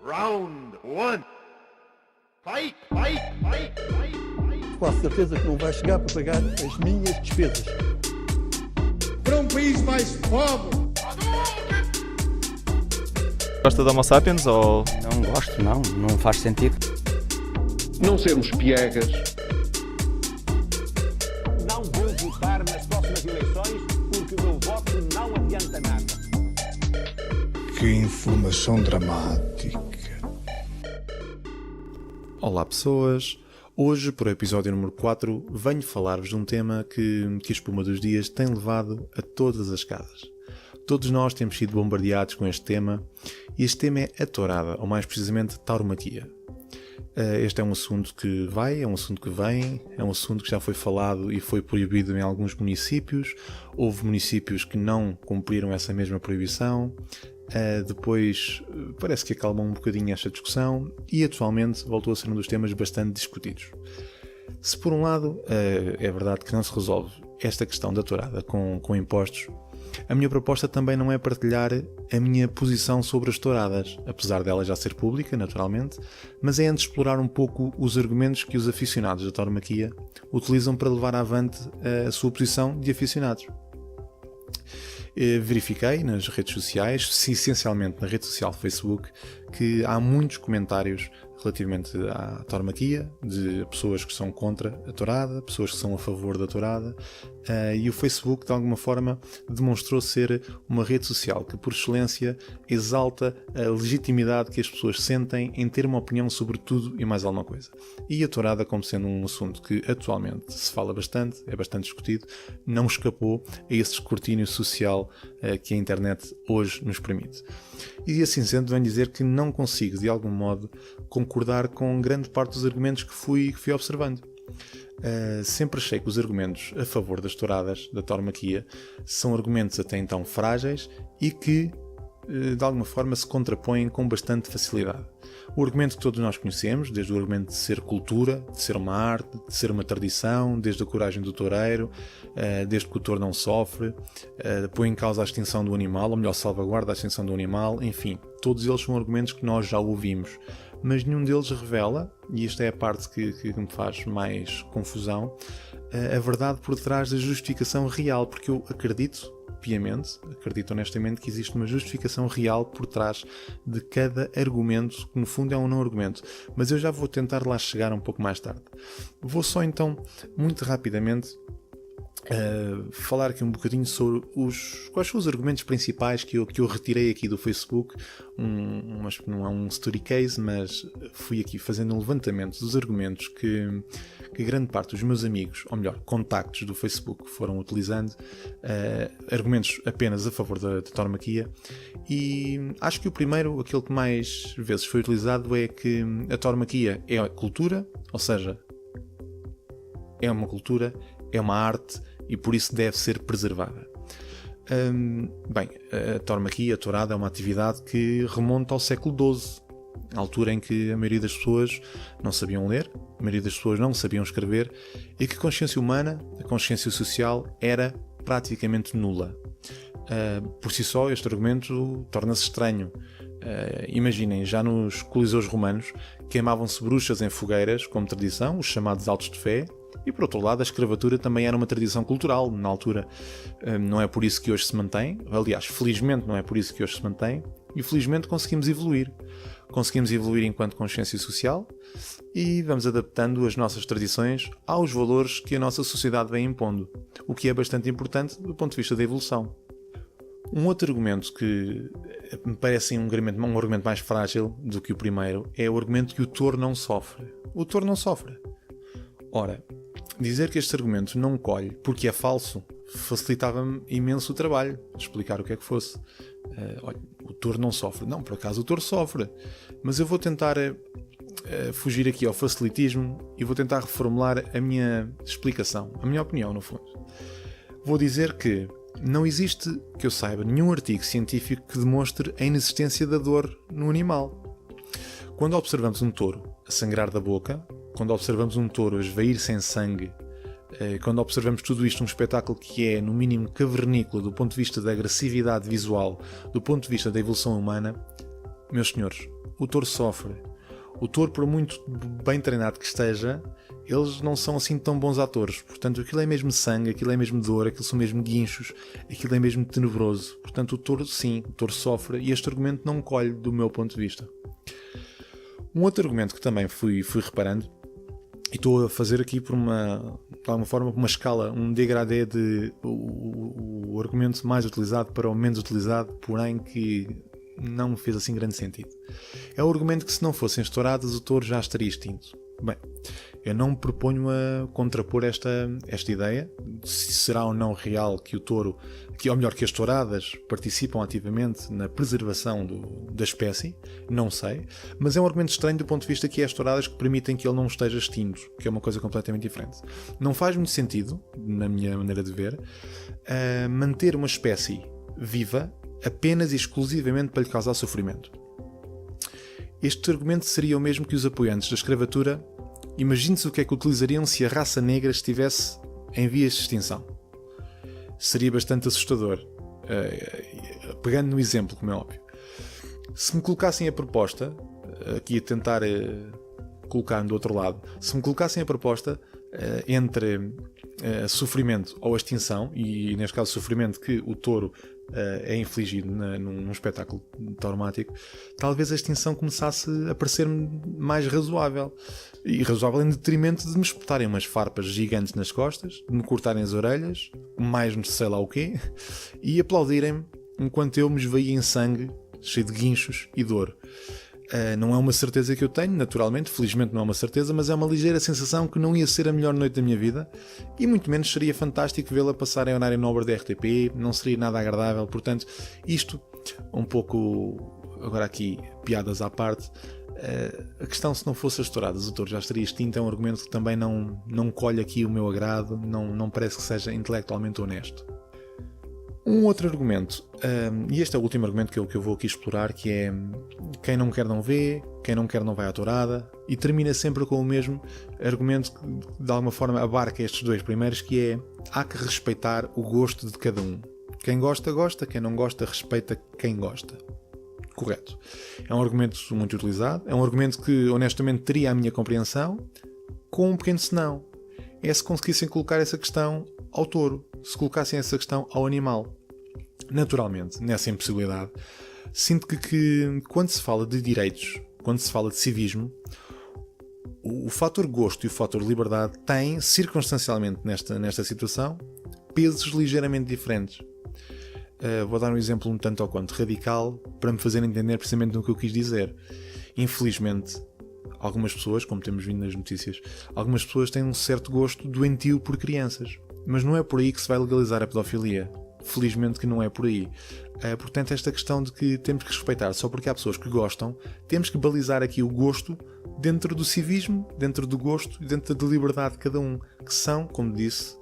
Round one. Fight, fight, fight, fight, fight. Quase certeza que não vai chegar para pagar as minhas despesas. Para um país mais pobre. Gosta de Homo sapiens ou... Não gosto, não faz sentido. Não sermos piegas. Não vou votar nas próximas eleições porque o meu voto não adianta nada. Que informação dramática. Olá pessoas, hoje para o episódio número 4 venho falar-vos de um tema que a espuma dos dias tem levado a todas as casas. Todos nós temos sido bombardeados com este tema e este tema é a tourada, ou mais precisamente tauromaquia. Este é um assunto que vai, é um assunto que vem, é um assunto que já foi falado e foi proibido em alguns municípios. Houve municípios que não cumpriram essa mesma proibição. Depois parece que acalmou um bocadinho esta discussão e atualmente voltou a ser um dos temas bastante discutidos. Se por um lado é verdade que não se resolve esta questão da tourada com impostos, a minha proposta também não é partilhar a minha posição sobre as touradas, apesar dela já ser pública, naturalmente, mas é antes explorar um pouco os argumentos que os aficionados da tauromaquia utilizam para levar avante a sua posição de aficionados. Verifiquei nas redes sociais, essencialmente na rede social Facebook, que há muitos comentários relativamente à tauromaquia, de pessoas que são contra a tourada, pessoas que são a favor da tourada, e o Facebook de alguma forma demonstrou ser uma rede social que por excelência exalta a legitimidade que as pessoas sentem em ter uma opinião sobre tudo e mais alguma coisa. E a tourada, como sendo um assunto que atualmente se fala bastante, é bastante discutido, não escapou a esse escrutínio social que a internet hoje nos permite. E assim sendo, venho dizer que não consigo de algum modo concordar com grande parte dos argumentos que fui observando. Sempre achei que os argumentos a favor das touradas, da tauromaquia, são argumentos até então frágeis e que de alguma forma se contrapõem com bastante facilidade. O argumento que todos nós conhecemos, desde o argumento de ser cultura, de ser uma arte, de ser uma tradição, desde a coragem do toureiro, desde que o touro não sofre, põe em causa a extinção do animal, ou melhor, salvaguarda a extinção do animal, enfim, todos eles são argumentos que nós já ouvimos, mas nenhum deles revela, e esta é a parte que me faz mais confusão, a verdade por detrás da justificação real, porque eu acredito honestamente que existe uma justificação real por trás de cada argumento, que no fundo é um não argumento, mas eu já vou tentar lá chegar um pouco mais tarde. Vou só então, muito rapidamente, falar aqui um bocadinho sobre quais são os argumentos principais que eu retirei aqui do Facebook. Não é um story case, mas fui aqui fazendo um levantamento dos argumentos que grande parte dos meus amigos, ou melhor, contactos do Facebook foram utilizando, argumentos apenas a favor da tauromaquia, e acho que o primeiro, aquele que mais vezes foi utilizado, é que a tauromaquia é cultura, ou seja, é uma cultura, é uma arte e por isso deve ser preservada. Bem, a tauromaquia, a tourada, é uma atividade que remonta ao século XII, a altura em que a maioria das pessoas não sabiam ler, a maioria das pessoas não sabiam escrever e que a consciência humana, a consciência social, era praticamente nula. Por si só, este argumento torna-se estranho. Imaginem, já nos coliseus romanos queimavam-se bruxas em fogueiras como tradição, os chamados autos de fé, e por outro lado a escravatura também era uma tradição cultural na altura. Não é por isso que hoje se mantém, aliás, felizmente não é por isso que hoje se mantém, e felizmente conseguimos evoluir enquanto consciência social e vamos adaptando as nossas tradições aos valores que a nossa sociedade vem impondo, o que é bastante importante do ponto de vista da evolução. Um outro argumento que me parece um argumento mais frágil do que o primeiro é o argumento que o touro não sofre. O touro não sofre. Ora, dizer que este argumento não colhe porque é falso facilitava-me imenso o trabalho de explicar o que é que fosse. Olha, o touro não sofre. Não, por acaso o touro sofre. Mas eu vou tentar fugir aqui ao facilitismo e vou tentar reformular a minha explicação, a minha opinião, no fundo. Vou dizer que não existe, que eu saiba, nenhum artigo científico que demonstre a inexistência da dor no animal. Quando observamos um touro a sangrar da boca, quando observamos um touro a esvair sem sangue, quando observamos tudo isto num espetáculo que é, no mínimo, cavernícola do ponto de vista da agressividade visual, do ponto de vista da evolução humana, meus senhores, o touro sofre. O touro, por muito bem treinado que esteja, eles não são assim tão bons atores. Portanto, aquilo é mesmo sangue, aquilo é mesmo dor, aquilo são mesmo guinchos, aquilo é mesmo tenebroso. Portanto, o touro, sim, o touro sofre, e este argumento não colhe do meu ponto de vista. Um outro argumento que também fui reparando, e estou a fazer aqui de alguma forma, uma escala, um degradê de o argumento mais utilizado para o menos utilizado, porém que não me fez assim grande sentido. É o argumento que, se não fossem estouradas, o touro já estaria extinto. Bem, eu não me proponho a contrapor esta ideia, se será ou não real que o touro, ou melhor, que as touradas participam ativamente na preservação da espécie, não sei, mas é um argumento estranho do ponto de vista que é as touradas que permitem que ele não esteja extinto, que é uma coisa completamente diferente. Não faz muito sentido, na minha maneira de ver, manter uma espécie viva apenas e exclusivamente para lhe causar sofrimento. Este argumento seria o mesmo que os apoiantes da escravatura. Imagine-se o que é que utilizariam se a raça negra estivesse em vias de extinção. Seria bastante assustador. Pegando no exemplo, como é óbvio. Se me colocassem a proposta, aqui a tentar colocar-me do outro lado, se me colocassem a proposta entre sofrimento ou extinção, e neste caso sofrimento que o touro é infligido num espetáculo traumático, talvez a extinção começasse a parecer-me mais razoável. E razoável em detrimento de me espetarem umas farpas gigantes nas costas, de me cortarem as orelhas, mais não sei lá o quê, e aplaudirem-me enquanto eu me esvaía em sangue, cheio de guinchos e dor. Não é uma certeza que eu tenho, naturalmente, felizmente não é uma certeza, mas é uma ligeira sensação que não ia ser a melhor noite da minha vida, e muito menos seria fantástico vê-la passar em horário nobre da RTP, não seria nada agradável. Portanto, isto, um pouco, agora aqui, piadas à parte, a questão, se não fosse as touradas, o touro já estaria extinto, é um argumento que também não colhe aqui o meu agrado, não parece que seja intelectualmente honesto. Um outro argumento, e este é o último argumento que eu vou aqui explorar, que é: quem não quer não vê, quem não quer não vai à tourada, e termina sempre com o mesmo argumento que de alguma forma abarca estes dois primeiros, que é: há que respeitar o gosto de cada um. Quem gosta, gosta, quem não gosta, respeita quem gosta. Correto. É um argumento muito utilizado, é um argumento que honestamente teria a minha compreensão, com um pequeno senão. É se conseguissem colocar essa questão ao touro, se colocassem essa questão ao animal. Naturalmente, nessa impossibilidade, sinto que quando se fala de direitos, quando se fala de civismo, o fator gosto e o fator liberdade têm, circunstancialmente nesta situação, pesos ligeiramente diferentes. Vou dar um exemplo um tanto ou quanto radical para me fazer entender precisamente no que eu quis dizer. Infelizmente, algumas pessoas, como temos vindo nas notícias, algumas pessoas têm um certo gosto doentio por crianças. Mas não é por aí que se vai legalizar a pedofilia. Felizmente que não é por aí. Portanto, esta questão de que temos que respeitar só porque há pessoas que gostam, temos que balizar aqui o gosto dentro do civismo, dentro do gosto e dentro da liberdade de cada um, que são, como disse,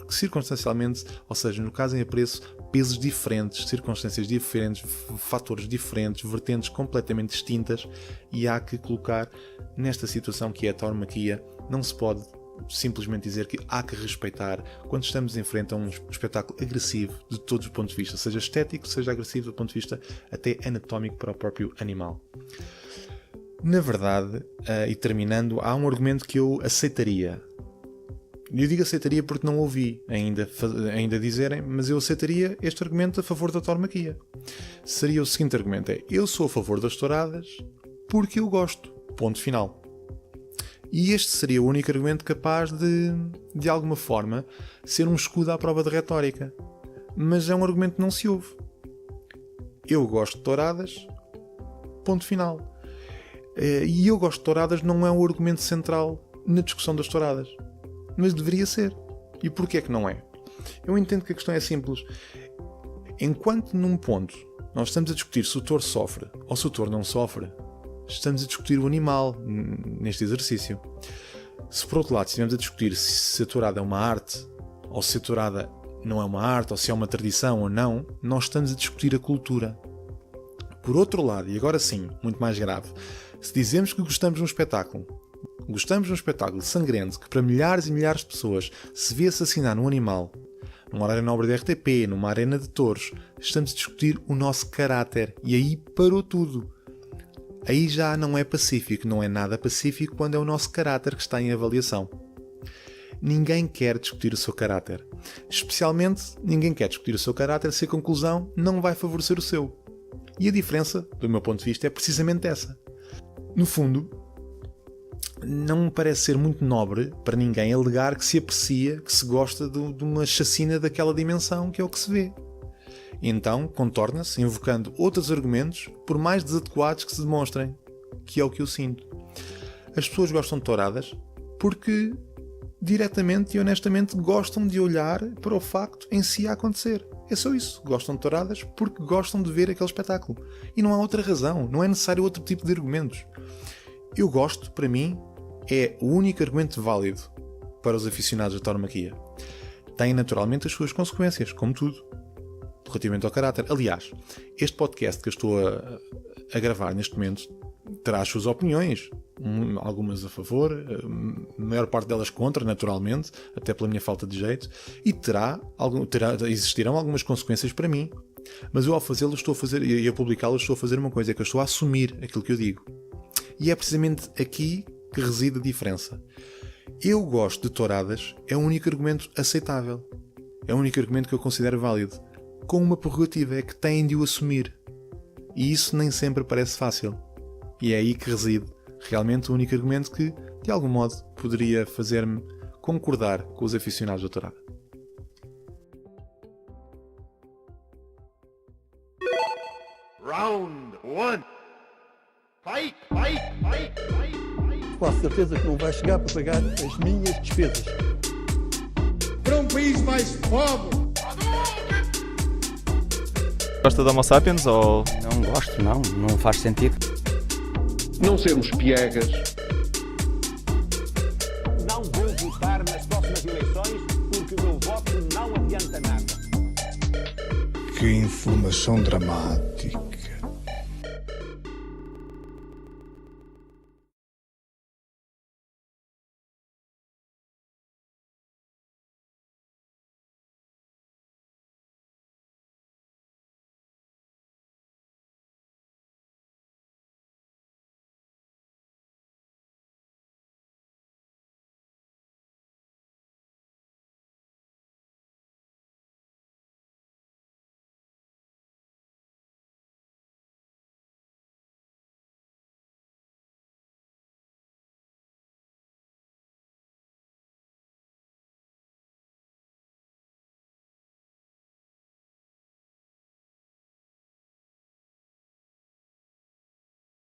circunstancialmente, ou seja, no caso em apreço, pesos diferentes, circunstâncias diferentes, fatores diferentes, vertentes completamente distintas, e há que colocar nesta situação que é a tauromaquia. Não se pode simplesmente dizer que há que respeitar quando estamos em frente a um espetáculo agressivo de todos os pontos de vista, seja estético, seja agressivo do ponto de vista até anatómico para o próprio animal. Na verdade, e terminando, há um argumento que eu aceitaria. Eu digo aceitaria porque não ouvi ainda dizerem, mas eu aceitaria este argumento a favor da tauromaquia. Seria o seguinte argumento: eu sou a favor das touradas porque eu gosto. Ponto final. E este seria o único argumento capaz de alguma forma, ser um escudo à prova de retórica. Mas é um argumento que não se ouve. Eu gosto de touradas, ponto final. E eu gosto de touradas não é um argumento central na discussão das touradas. Mas deveria ser. E porquê é que não é? Eu entendo que a questão é simples. Enquanto num ponto nós estamos a discutir se o touro sofre ou se o touro não sofre, estamos a discutir o animal neste exercício. Se por outro lado estivermos a discutir se a tourada é uma arte, ou se a tourada não é uma arte, ou se é uma tradição ou não, nós estamos a discutir a cultura. Por outro lado, e agora sim, muito mais grave, se dizemos que gostamos de um espetáculo sangrento que para milhares e milhares de pessoas se vê assassinar um animal, numa área nobre da RTP, numa arena de touros, estamos a discutir o nosso caráter, e aí parou tudo. Aí já não é pacífico, não é nada pacífico quando é o nosso caráter que está em avaliação. Ninguém quer discutir o seu caráter. Especialmente, ninguém quer discutir o seu caráter se a conclusão não vai favorecer o seu. E a diferença, do meu ponto de vista, é precisamente essa. No fundo, não me parece ser muito nobre para ninguém alegar que se aprecia, que se gosta de uma chacina daquela dimensão que é o que se vê. Então, contorna-se invocando outros argumentos, por mais desadequados que se demonstrem, que é o que eu sinto. As pessoas gostam de touradas porque, diretamente e honestamente, gostam de olhar para o facto em si a acontecer. É só isso. Gostam de touradas porque gostam de ver aquele espetáculo. E não há outra razão. Não é necessário outro tipo de argumentos. Eu gosto, para mim, é o único argumento válido para os aficionados da tauromaquia. Tem naturalmente as suas consequências, como tudo, relativamente ao caráter. Aliás, este podcast que eu estou a gravar neste momento terá as suas opiniões, algumas a favor, a maior parte delas contra, naturalmente, até pela minha falta de jeito, e existirão algumas consequências para mim. Mas eu, ao fazê-lo, e a publicá-lo, estou a fazer uma coisa, é que eu estou a assumir aquilo que eu digo. E é precisamente aqui que reside a diferença. Eu gosto de touradas, é o único argumento aceitável. É o único argumento que eu considero válido. Com uma prerrogativa, é que têm de o assumir. E isso nem sempre parece fácil. E é aí que reside realmente o único argumento que, de algum modo, poderia fazer-me concordar com os aficionados da tourada. Round 1. Fight, fight, fight, fight, fight. Quase certeza que não vai chegar para pagar as minhas despesas. Para um país mais pobre, Gosta de Homo sapiens ou... Não gosto, não faz sentido. Não sermos piegas. Não vou votar nas próximas eleições porque o meu voto não adianta nada. Que informação dramática.